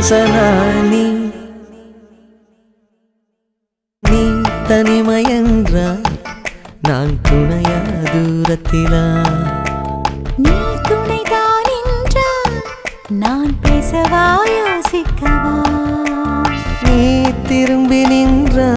பூசனா நீ தனிமையென்றால் நான் துணையா தூரத்திலா நீ துணைதான் என்றால் நான் பேசவா யோசிக்கவா நீ திரும்பி நின்ற